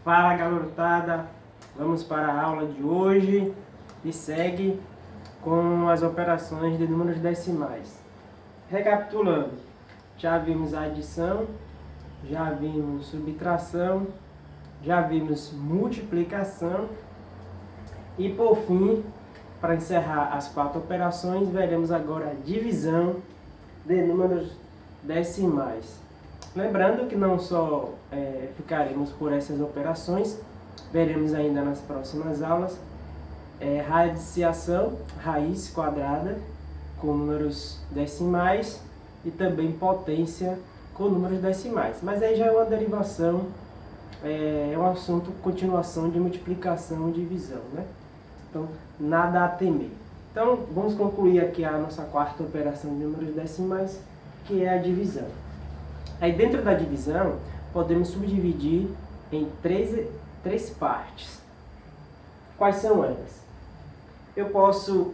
Fala garotada, vamos para a aula de hoje e segue com as operações de números decimais. Recapitulando, já vimos a adição, já vimos subtração, já vimos multiplicação e por fim, para encerrar as 4 operações, veremos agora a divisão de números decimais. Lembrando que não só ficaremos por essas operações, veremos ainda nas próximas aulas radiciação, raiz quadrada com números decimais e também potência com números decimais. Mas aí já é uma derivação, é um assunto continuação de multiplicação e divisão, né? Então, nada a temer. Então, vamos concluir aqui a nossa 4ª operação de números decimais, que é a divisão. Aí dentro da divisão, podemos subdividir em três partes. Quais são elas? Eu posso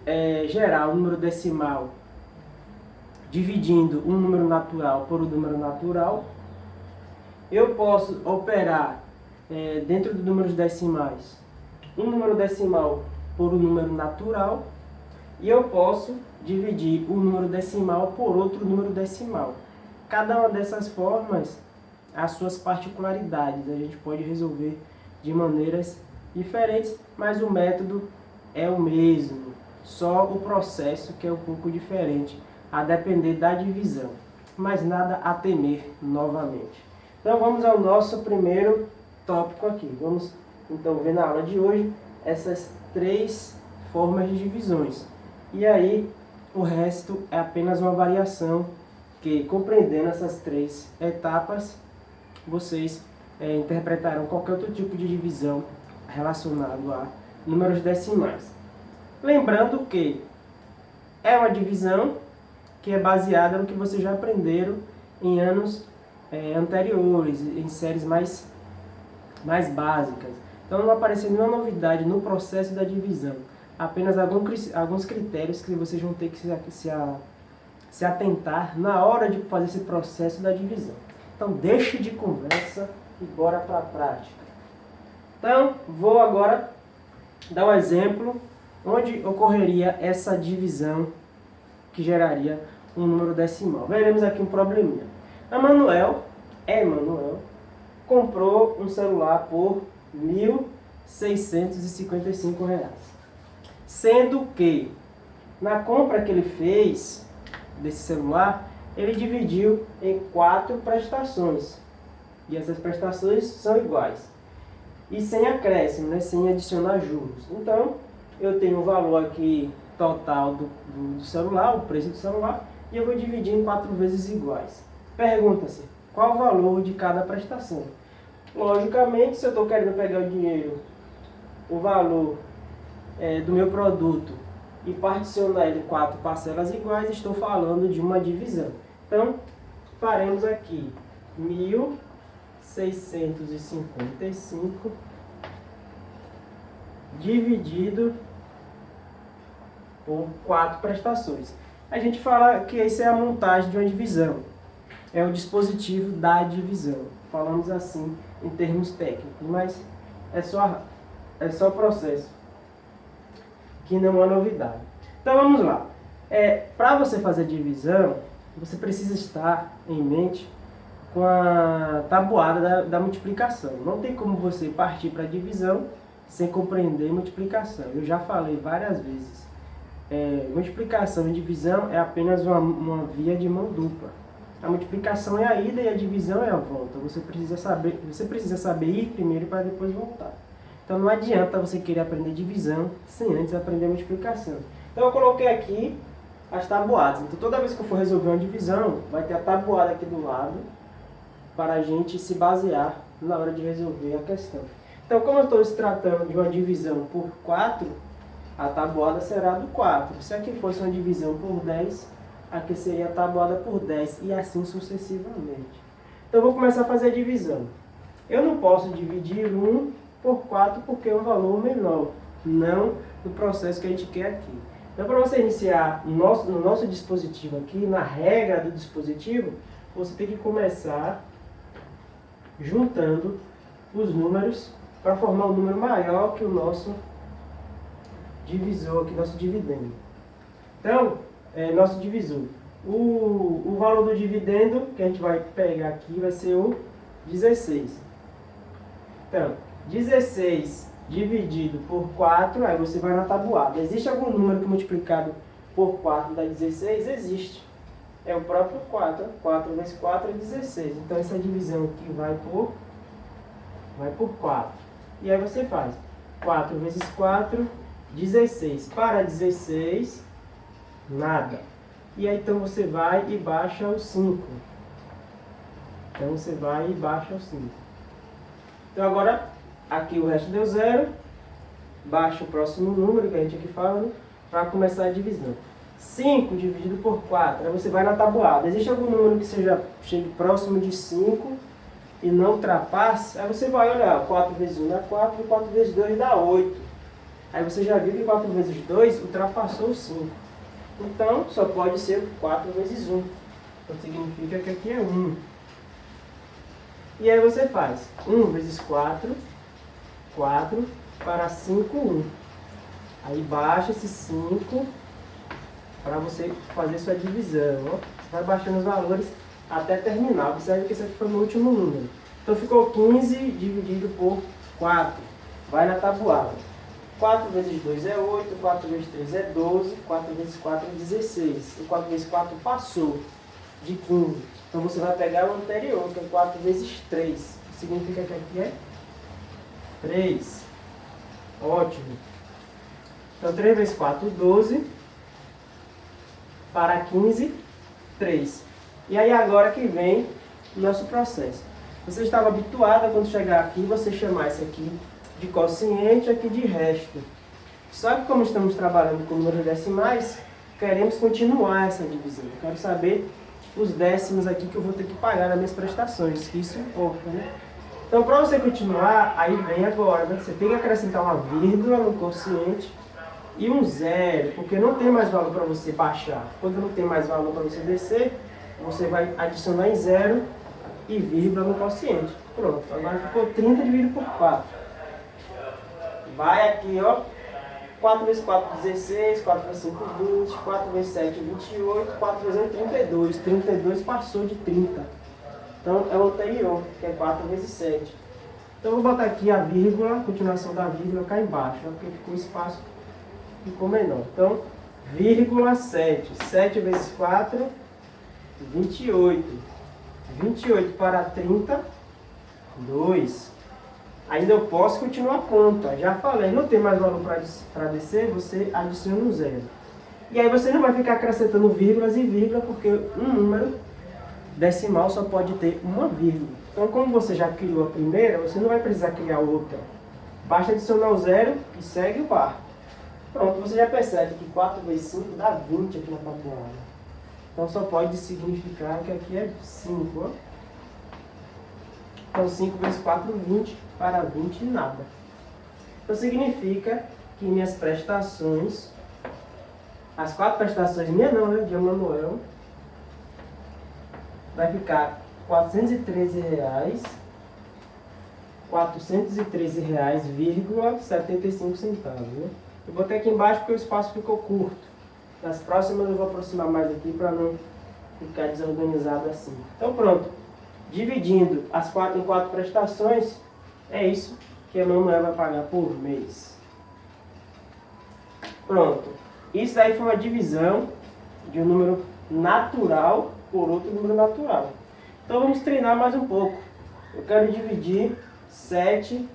gerar um número decimal dividindo um número natural por um número natural. Eu posso operar dentro dos números decimais um número decimal por um número natural. E eu posso dividir um número decimal por outro número decimal. Cada uma dessas formas, as suas particularidades, a gente pode resolver de maneiras diferentes, mas o método é o mesmo, só o processo que é um pouco diferente, a depender da divisão, mas nada a temer novamente. Então vamos ao nosso primeiro tópico aqui. Vamos então ver na aula de hoje essas 3 formas de divisões. E aí o resto é apenas uma variação que, compreendendo essas 3 etapas, vocês interpretarão qualquer outro tipo de divisão relacionado a números decimais. Lembrando que é uma divisão que é baseada no que vocês já aprenderam em anos anteriores, em séries mais básicas. Então não vai aparecer nenhuma novidade no processo da divisão, apenas alguns critérios que vocês vão ter que se atentar na hora de fazer esse processo da divisão. Então deixe de conversa e bora para a prática. Então vou agora dar um exemplo onde ocorreria essa divisão que geraria um número decimal. Veremos aqui um probleminha. Emanuel comprou um celular por R$ 1.655, sendo que na compra que ele fez desse celular, ele dividiu em 4 prestações. E essas prestações são iguais. E sem acréscimo, né? Sem adicionar juros. Então, eu tenho o valor aqui total do celular, o preço do celular, e eu vou dividir em 4 vezes iguais. Pergunta-se, qual o valor de cada prestação? Logicamente, se eu estou querendo pegar o dinheiro, o valor do meu produto, e particionar ele em 4 parcelas iguais, estou falando de uma divisão. Então, faremos aqui 1.655 dividido por 4 prestações. A gente fala que isso é a montagem de uma divisão. É o dispositivo da divisão. Falamos assim em termos técnicos, mas é só processo, que não é novidade. Então vamos lá. Para você fazer divisão, você precisa estar em mente com a tabuada da multiplicação. Não tem como você partir para a divisão sem compreender multiplicação. Eu já falei várias vezes. Multiplicação e divisão é apenas uma via de mão dupla. A multiplicação é a ida e a divisão é a volta. Você precisa saber ir primeiro para depois voltar. Então não adianta você querer aprender divisão sem antes aprender multiplicação. Então eu coloquei aqui as tabuadas. Então toda vez que eu for resolver uma divisão, vai ter a tabuada aqui do lado para a gente se basear na hora de resolver a questão. Então como eu estou se tratando de uma divisão por 4, a tabuada será do 4. Se aqui fosse uma divisão por 10, aqui seria a tabuada por 10 e assim sucessivamente. Então eu vou começar a fazer a divisão. Eu não posso dividir 1 por 4 porque é um valor menor, não no processo que a gente quer aqui. Então, para você iniciar no nosso dispositivo aqui, na regra do dispositivo, você tem que começar juntando os números para formar um número maior que o nosso divisor aqui, nosso dividendo. Então, nosso divisor. O valor do dividendo que a gente vai pegar aqui vai ser o 16. Então, 16 dividido por 4, aí você vai na tabuada. Existe algum número que multiplicado por 4 dá 16? Existe. É o próprio 4. 4 vezes 4 é 16. Então, essa divisão aqui vai por 4. E aí você faz 4 vezes 4, 16. Para 16, nada. E aí, então, você vai e baixa o 5. Então, você vai e baixa o 5. Então, agora, aqui o resto deu 0. Baixa o próximo número que a gente aqui fala, né, para começar a divisão. 5 dividido por 4. Aí você vai na tabuada. Existe algum número que chegue próximo de 5 e não ultrapasse? Aí você vai olhar. 4 vezes 1 dá 4 e 4 vezes 2 dá 8. Aí você já viu que 4 vezes 2 ultrapassou o 5. Então, só pode ser 4 vezes 1. Então, significa que aqui é 1. E aí você faz 1 vezes 4, 4, para 5, 1. Aí baixa esse 5 para você fazer sua divisão. Ó. Você vai baixando os valores até terminar. Observe que esse aqui foi o meu último número. Então, ficou 15 dividido por 4. Vai na tabuada. 4 vezes 2 é 8, 4 vezes 3 é 12, 4 vezes 4 é 16. E 4 vezes 4 passou de 15. Então você vai pegar o anterior, que é 4 vezes 3. Significa que aqui é 3. Ótimo. Então 3 vezes 4, 12. Para 15, 3. E aí agora que vem o nosso processo. Você estava habituado a quando chegar aqui, você chamar isso aqui de quociente, aqui de resto. Só que como estamos trabalhando com números decimais, queremos continuar essa divisão. Eu quero saber os décimos aqui que eu vou ter que pagar nas minhas prestações, que isso importa, né? Então, para você continuar, aí vem agora, né? Você tem que acrescentar uma vírgula no quociente e um zero, porque não tem mais valor para você baixar. Quando não tem mais valor para você descer, você vai adicionar em zero e vírgula no quociente. Pronto, agora ficou 30 dividido por 4. Vai aqui, ó. 4 vezes 4, 16. 4 vezes 5, 20. 4 vezes 7, 28. 4 vezes 8, 32. 32 passou de 30. Então, é o anterior, que é 4 vezes 7. Então, eu vou botar aqui a vírgula, a continuação da vírgula cá embaixo, ó, porque ficou o espaço, ficou menor. Então, vírgula 7. 7 vezes 4, 28. 28 para 30, 2. Ainda eu posso continuar a conta. Já falei, não tem mais valor para descer, você adiciona um zero. E aí você não vai ficar acrescentando vírgulas e vírgula, porque um número decimal só pode ter uma vírgula. Então, como você já criou a primeira, você não vai precisar criar outra. Basta adicionar o zero e segue o barco. Pronto, você já percebe que 4 vezes 5 dá 20 aqui na tabuada. Então, só pode significar que aqui é 5, ó. Então, 5 vezes 4, 20. Para 20, nada. Então, significa que minhas prestações, as 4 prestações minhas não, né, de Emanuel, vai ficar R$ 413,75, né? Eu botei aqui embaixo porque o espaço ficou curto. Nas próximas eu vou aproximar mais aqui para não ficar desorganizado assim. Então, pronto. Dividindo as 4 em 4 prestações, é isso que a Emanuel vai pagar por mês. Pronto. Isso aí foi uma divisão de um número natural por outro número natural. Então vamos treinar mais um pouco. Eu quero dividir 7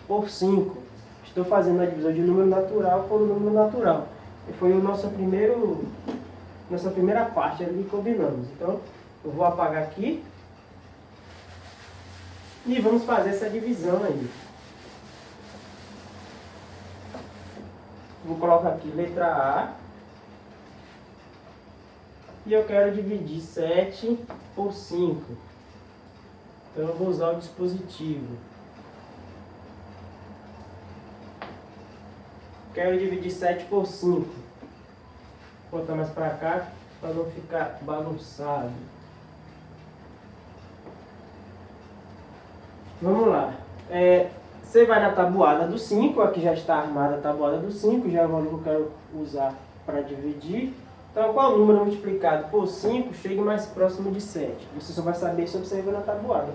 por 5. Estou fazendo a divisão de número natural por número natural. E foi o nossa primeira parte ali que combinamos. Então eu vou apagar aqui. E vamos fazer essa divisão aí. Vou colocar aqui letra A. E eu quero dividir 7 por 5. Então eu vou usar o dispositivo. Quero dividir 7 por 5. Vou botar mais para cá para não ficar bagunçado. Vamos lá. Você vai na tabuada do 5, aqui já está armada a tabuada do 5, já é o valor que eu quero usar para dividir. Então, qual número multiplicado por 5 chega mais próximo de 7? Você só vai saber isso observando a tabuada.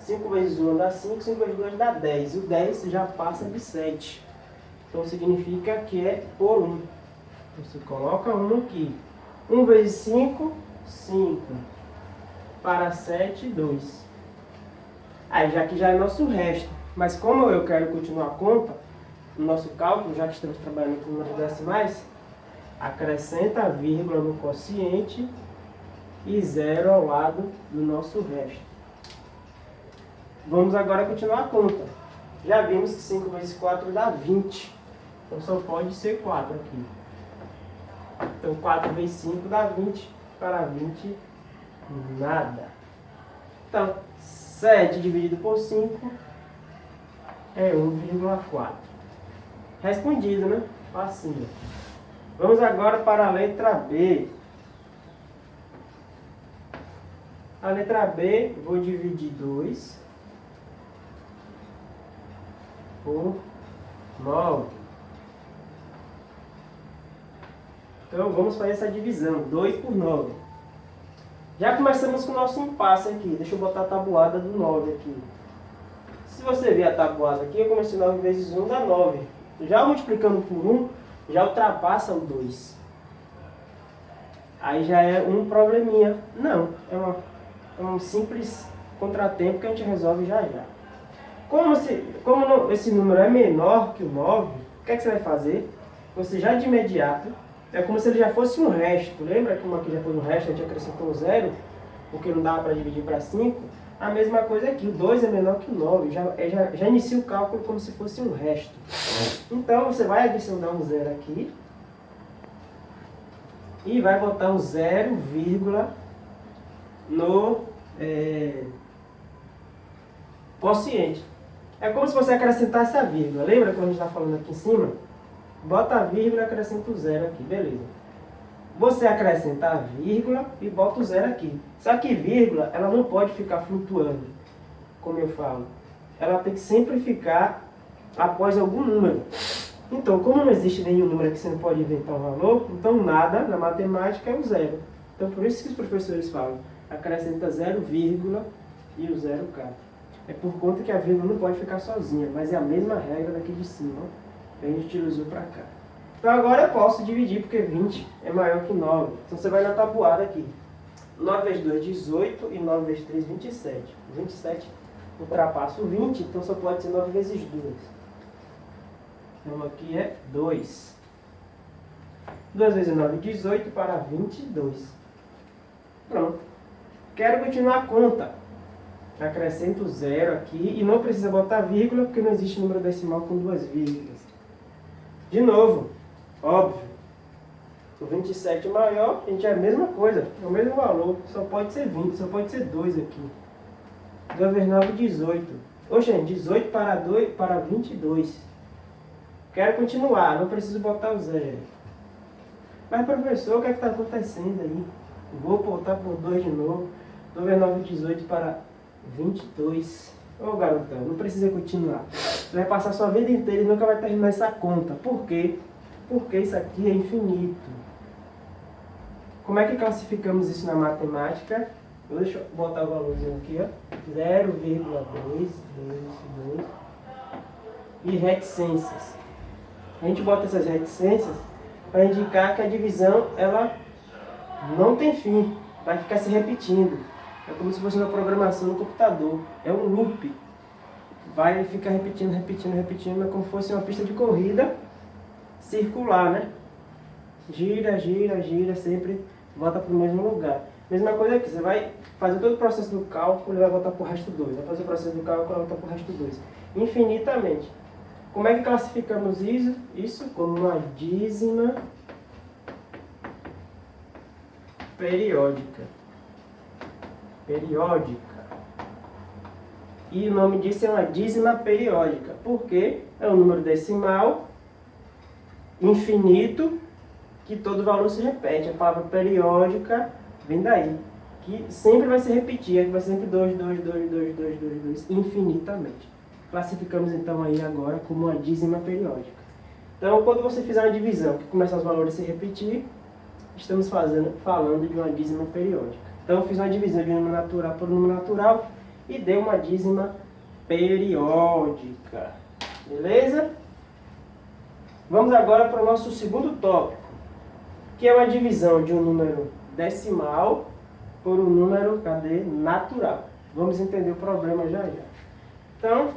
5 vezes 1 dá 5, 5 vezes 2 dá 10. O 10 já passa de 7. Então, significa que é por 1. Você coloca 1 aqui. 1 vezes 5, 5. Para 7, 2. Aí, já que já é nosso resto. Mas como eu quero continuar a conta, no nosso cálculo, já que estamos trabalhando com números decimais, acrescenta a vírgula no quociente e 0 ao lado do nosso resto. Vamos agora continuar a conta. Já vimos que 5 vezes 4 dá 20. Então só pode ser 4 aqui. Então 4 vezes 5 dá 20. Para 20, nada. Então, 7 dividido por 5 é 1,4. Respondido, né? Facinho. Vamos agora para a letra B. A letra B, vou dividir 2 por 9. Então, vamos fazer essa divisão. 2 por 9. Já começamos com o nosso impasse aqui. Deixa eu botar a tabuada do 9 aqui. Se você ver a tabuada aqui, eu comecei 9 vezes 1 dá 9. Já multiplicando por 1, já ultrapassa o 2. Aí já é um probleminha. Não, é um simples contratempo que a gente resolve já já. Como esse número é menor que o 9, o que é que você vai fazer? Você já de imediato, é como se ele já fosse um resto. Lembra como aqui já foi um resto, a gente acrescentou um 0, porque não dava para dividir para 5? A mesma coisa aqui, o 2 é menor que o 9, já inicia o cálculo como se fosse um resto. Então você vai adicionar um 0 aqui e vai botar um 0, no quociente. É como se você acrescentasse a vírgula. Lembra quando a gente está falando aqui em cima? Bota a vírgula e acrescenta o 0 aqui, beleza. Você acrescenta a vírgula e bota o 0 aqui. Só que vírgula, ela não pode ficar flutuando, como eu falo. Ela tem que sempre ficar após algum número. Então, como não existe nenhum número que você não pode inventar um valor, então nada na matemática é o 0. Então, por isso que os professores falam, acrescenta 0, vírgula e o 0 cai. É por conta que a vírgula não pode ficar sozinha, mas é a mesma regra daqui de cima, que a gente utilizou para cá. Então agora eu posso dividir, porque 20 é maior que 9. Então você vai na tabuada aqui. 9 vezes 2, 18, e 9 vezes 3, 27. 27 ultrapassa o 20, então só pode ser 9 vezes 2. Então aqui é 2. 2 vezes 9, 18 para 22. Pronto. Quero continuar a conta. Acrescento 0 aqui e não precisa botar vírgula, porque não existe número decimal com duas vírgulas. De novo, óbvio, o 27 é maior, a gente é a mesma coisa, é o mesmo valor, só pode ser 20, só pode ser 2 aqui. 2 vezes 9, 18. Oxe, gente, 18 para 22. Quero continuar, não preciso botar o 0. Mas professor, o que é que está acontecendo aí? Vou botar por 2 de novo. 2 vezes 9, 18 para 22. Ô garotão, não precisa continuar. Você vai passar sua vida inteira e nunca vai terminar essa conta. Por quê? Porque isso aqui é infinito. Como é que classificamos isso na matemática? Deixa eu botar o valorzinho aqui, ó. 0,222. E reticências. A gente bota essas reticências para indicar que a divisão ela não tem fim. Vai ficar se repetindo. É como se fosse uma programação no computador. É um loop. Vai ficar repetindo, repetindo, repetindo. É como se fosse uma pista de corrida circular, né? Gira, gira, gira, sempre volta para o mesmo lugar. Mesma coisa aqui, você vai fazer todo o processo do cálculo e vai voltar para o resto 2. Vai fazer o processo do cálculo e vai voltar para o resto 2. Infinitamente. Como é que classificamos isso? Isso como uma dízima periódica. E o nome disso é uma dízima periódica, porque é um número decimal infinito que todo valor se repete. A palavra periódica vem daí, que sempre vai se repetir, que vai sempre 2, 2, 2, 2, 2, 2, 2, infinitamente. classificamos então aí agora como uma dízima periódica. Então, quando você fizer uma divisão que começa os valores a se repetir, estamos falando de uma dízima periódica. Então, eu fiz uma divisão de número natural por número natural e deu uma dízima periódica. Beleza? Vamos agora para o nosso segundo tópico, que é uma divisão de um número decimal por um número, natural. Vamos entender o problema já já. Então,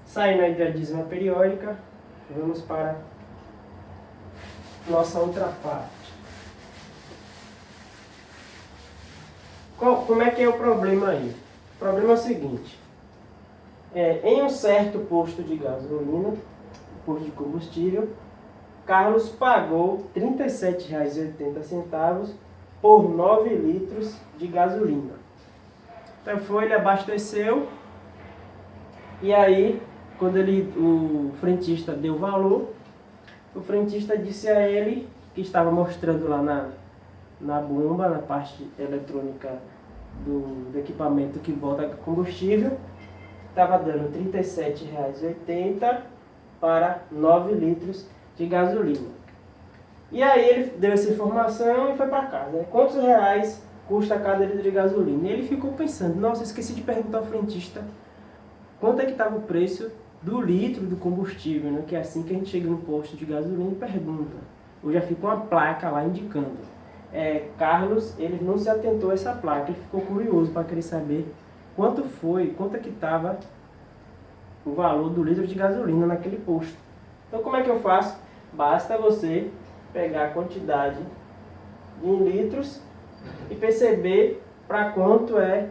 saindo aí da dízima periódica, vamos para nossa outra parte. Como é que é o problema aí? O problema é o seguinte. Em um certo posto de gasolina, posto de combustível, Carlos pagou R$ 37,80 por 9 litros de gasolina. Então ele abasteceu e aí, quando o frentista deu o valor, o frentista disse a ele, que estava mostrando lá na bomba, na parte eletrônica do equipamento que bota combustível, estava dando R$ 37,80 para 9 litros de gasolina. E aí ele deu essa informação e foi para casa. Quantos reais custa cada litro de gasolina? E ele ficou pensando, nossa, esqueci de perguntar ao frentista quanto é que estava o preço do litro do combustível, né? Que é assim que a gente chega no posto de gasolina e pergunta. Ou já fica uma placa lá indicando. Carlos, ele não se atentou a essa placa, ele ficou curioso para querer saber quanto é que estava o valor do litro de gasolina naquele posto. Então como é que eu faço? Basta você pegar a quantidade em litros e perceber para quanto é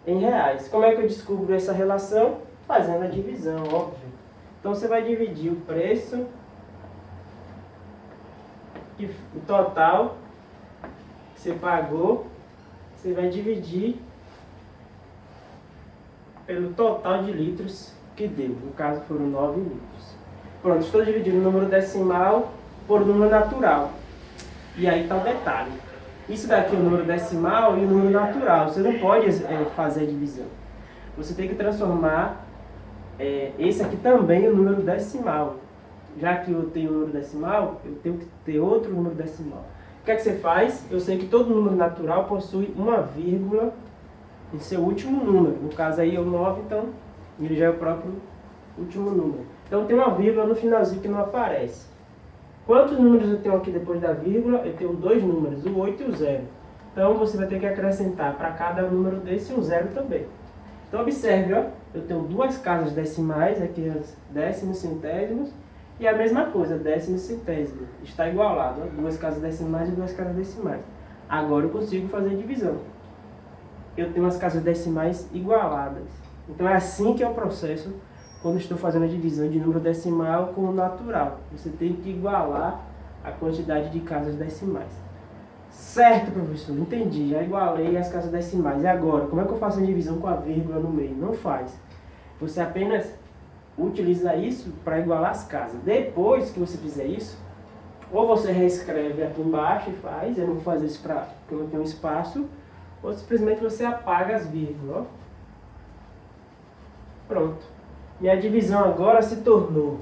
em reais. Como é que eu descubro essa relação? Fazendo a divisão, óbvio. Então você vai dividir o preço, o total que você pagou, você vai dividir pelo total de litros que deu. No caso foram 9 litros. Pronto, estou dividindo o número decimal por número natural. E aí está o detalhe. Isso daqui é o número decimal e o número natural. Você não pode fazer a divisão. Você tem que transformar esse aqui também o número decimal. Já que eu tenho o número decimal, eu tenho que ter outro número decimal. O que é que você faz? Eu sei que todo número natural possui uma vírgula em seu último número. No caso aí é o 9, então ele já é o próprio último número. Então tem uma vírgula no finalzinho que não aparece. Quantos números eu tenho aqui depois da vírgula? Eu tenho dois números, o 8 e o 0. Então você vai ter que acrescentar para cada número desse um 0 também. Então observe, ó, eu tenho duas casas decimais, aqui as décimos, centésimos, e a mesma coisa, décimo e centésimo. Está igualado, ó, duas casas decimais e duas casas decimais. Agora eu consigo fazer a divisão. Eu tenho as casas decimais igualadas. Então é assim que é o processo quando estou fazendo a divisão de número decimal com o natural. Você tem que igualar a quantidade de casas decimais. Certo, professor, entendi, já igualei as casas decimais. E agora, como é que eu faço a divisão com a vírgula no meio? Não faz. Você apenas utiliza isso para igualar as casas. Depois que você fizer isso, ou você reescreve aqui embaixo e faz, eu não vou fazer isso porque eu não tenho espaço, ou simplesmente você apaga as vírgulas. Ó. Pronto. E a divisão agora se tornou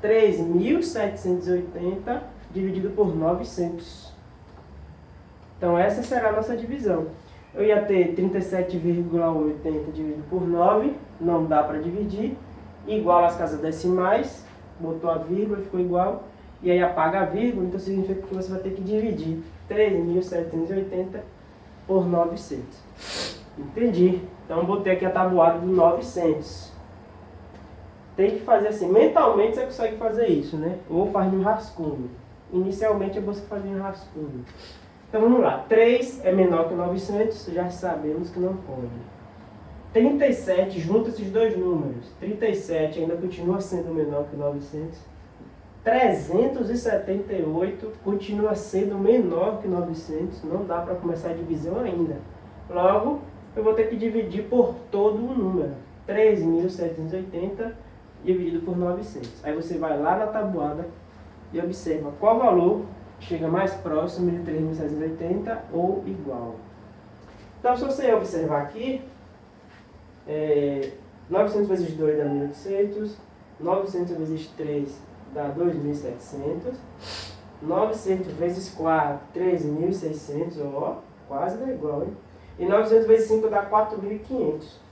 3.780 dividido por 900. Então essa será a nossa divisão. Eu ia ter 37,80 dividido por 9, não dá para dividir. Igual às casas decimais, botou a vírgula, ficou igual. E aí apaga a vírgula, então significa que você vai ter que dividir 3.780 por 900. Entendi. Então botei aqui a tabuada do 900. Tem que fazer assim, mentalmente você consegue fazer isso, né? Ou faz no rascunho. Inicialmente você fazia no rascunho. Então vamos lá, 3 é menor que 900, já sabemos que não pode. 37, junta esses dois números. 37 ainda continua sendo menor que 900. 378 continua sendo menor que 900, não dá para começar a divisão ainda. Logo, eu vou ter que dividir por todo o número. 3.780 dividido por 900. Aí você vai lá na tabuada e observa qual valor chega mais próximo de 3.780 ou igual. Então, se você observar aqui, 900 vezes 2 dá 1.800. 900 vezes 3 dá 2.700. 900 vezes 4, 3.600, ó, quase dá igual, hein? E 900 vezes 5 dá 4.500.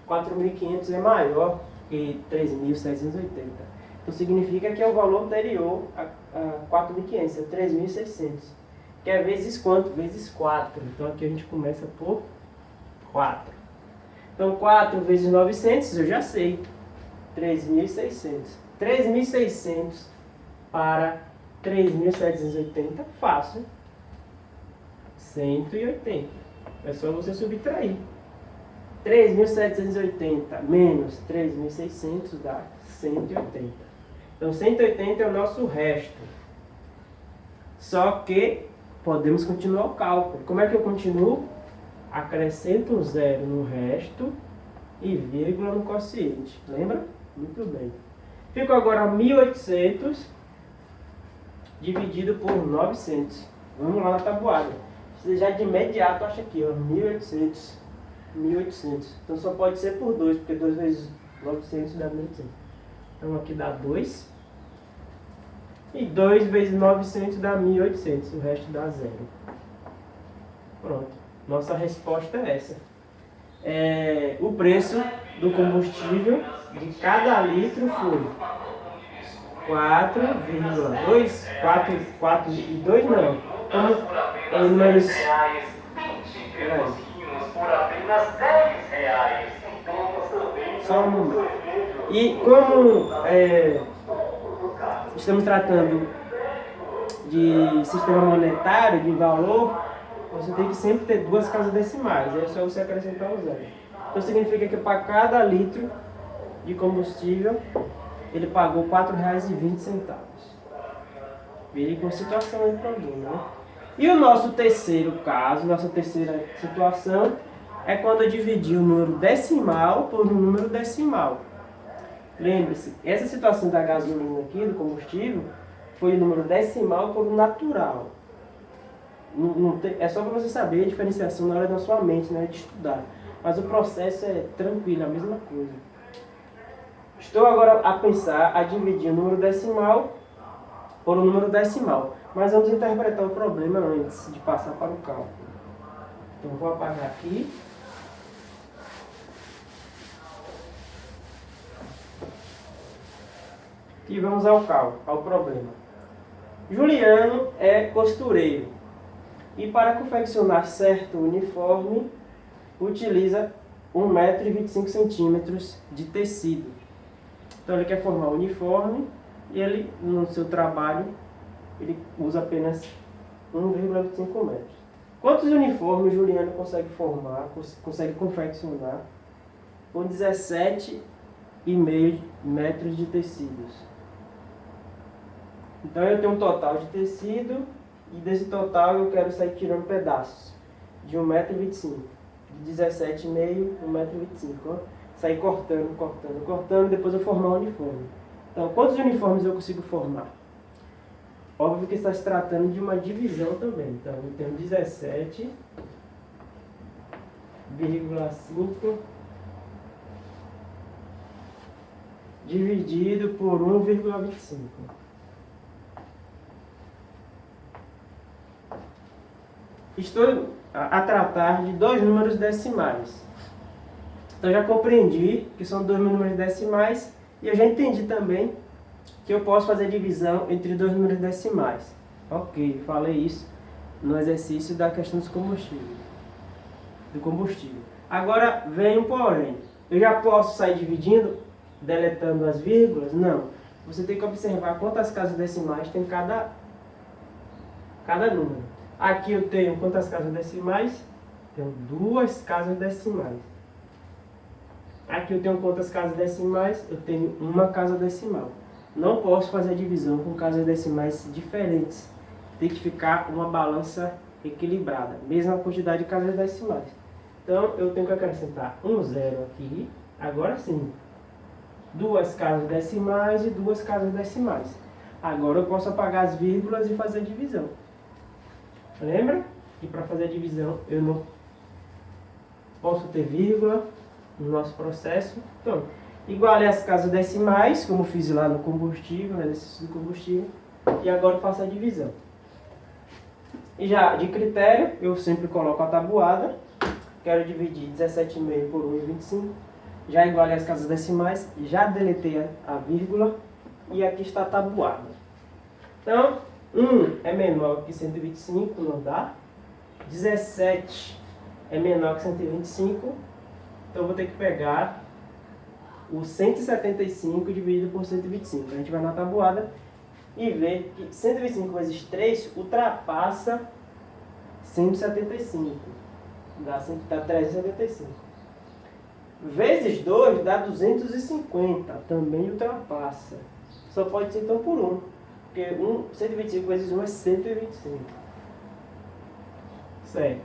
4.500 é maior que 3.780. Então significa que é o valor anterior a 4.500, é 3.600. Que é vezes quanto? Vezes 4. Então aqui a gente começa por 4. Então 4 vezes 900 eu já sei. 3.600. 3.600 para 3.780, fácil. 180. É só você subtrair. 3.780 menos 3.600 dá 180. Então 180 é o nosso resto. Só que podemos continuar o cálculo. Como é que eu continuo? Acrescento um zero no resto e vírgula no quociente. Lembra? Muito bem. Fico agora 1.800 dividido por 900. Vamos lá na tabuada. Você já de imediato acha aqui, ó, 1.800. 1.800. Então só pode ser por 2, porque 2 vezes 900 dá 1.800. Então aqui dá 2. E 2 vezes 900 dá 1.800. O resto dá 0. Pronto. Nossa resposta é essa. O preço do combustível de cada litro foi 4,2. 4 e 2 não. Como em números... Por apenas R$10. Só um momento. E como estamos tratando de sistema monetário, de valor, você tem que sempre ter duas casas decimais. É só você acrescentar o zero. Então significa que para cada litro de combustível, ele pagou R$ 4,20. Veja com situação de problema, né? E o nosso terceiro caso, nossa terceira situação, é quando eu dividi o número decimal por um número decimal. Lembre-se, essa situação da gasolina aqui, do combustível, foi o número decimal por um natural. É só para você saber a diferenciação na hora da sua mente, na hora de estudar. Mas o processo é tranquilo, a mesma coisa. Estou agora a pensar a dividir o número decimal por um número decimal. Mas vamos interpretar o problema antes de passar para o cálculo. Então vou apagar aqui. E vamos ao cálculo, ao problema. Juliano é costureiro e para confeccionar certo uniforme utiliza 1,25 m de tecido. Então ele quer formar o uniforme e ele, no seu trabalho, ele usa apenas 1,25 metros. Quantos uniformes Juliano consegue formar, consegue confeccionar com 17,5 metros de tecidos? Então eu tenho um total de tecido e desse total eu quero sair tirando pedaços de 1,25 m, de 17,5 m, 1,25 m. Sair cortando, depois eu formar um uniforme. Então quantos uniformes eu consigo formar? Óbvio que está se tratando de uma divisão também. Então eu tenho 17,5 dividido por 1,25. Estou a tratar de dois números decimais. Então já compreendi que são dois números decimais e eu já entendi também que eu posso fazer divisão entre dois números decimais. Ok, falei isso no exercício da questão dos combustíveis. Do combustível. Agora vem um porém. Eu já posso sair dividindo, deletando as vírgulas? Não. Você tem que observar quantas casas decimais tem cada número. Aqui eu tenho quantas casas decimais? Tenho duas casas decimais. Aqui eu tenho quantas casas decimais? Eu tenho uma casa decimal. Não posso fazer divisão com casas decimais diferentes. Tem que ficar uma balança equilibrada, mesma quantidade de casas decimais. Então eu tenho que acrescentar um zero aqui. Agora sim. Duas casas decimais e duas casas decimais. Agora eu posso apagar as vírgulas e fazer a divisão. Lembra que para fazer a divisão eu não posso ter vírgula, no nosso processo. Então, igualei as casas decimais, como fiz lá no combustível, no exercício do combustível, e agora faço a divisão. E já de critério, eu sempre coloco a tabuada. Quero dividir 17,5 por 1,25. Já igualei as casas decimais, já deletei a vírgula e aqui está a tabuada. Então, 1 é menor que 125, não dá. 17 é menor que 125, então eu vou ter que pegar o 175 dividido por 125. A gente vai na tabuada e ver que 125 vezes 3 ultrapassa 175. Dá 375. Vezes 2 dá 250. Também ultrapassa. Só pode ser então por 1. Porque 125 vezes 1 é 125. Certo.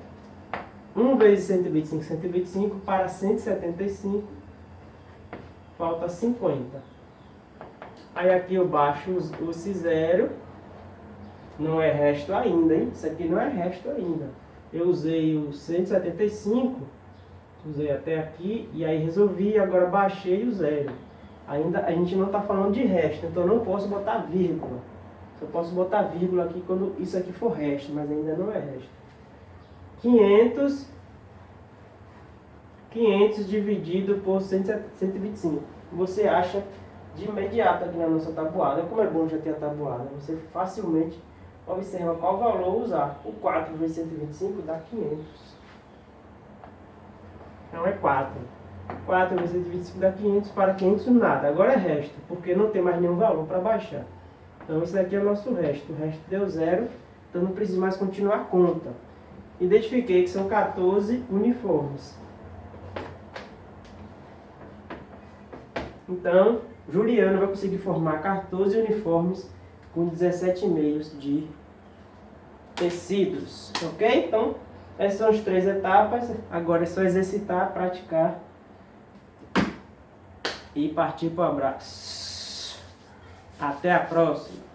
1 vezes 125, 125 para 175. Falta 50. Aí aqui eu baixo esse zero. Não é resto ainda, hein? Isso aqui não é resto ainda. Eu usei o 175, usei até aqui, e aí resolvi, agora baixei o zero. Ainda a gente não está falando de resto, então eu não posso botar vírgula. Só posso botar vírgula aqui quando isso aqui for resto, mas ainda não é resto. 500 dividido por 125. Você acha de imediato aqui na nossa tabuada. Como é bom já ter a tabuada, você facilmente observa qual valor usar. O 4 vezes 125 dá 500. Então é 4. 4 vezes 125 dá 500. Para 500 nada. Agora é resto, porque não tem mais nenhum valor para baixar. Então esse daqui é o nosso resto. O resto deu 0, então não preciso mais continuar a conta. Identifiquei que são 14 uniformes. Então, Juliano vai conseguir formar 14 uniformes com 17,5 de tecidos, ok? Então, essas são as 3 etapas. Agora é só exercitar, praticar e partir para o abraço. Até a próxima!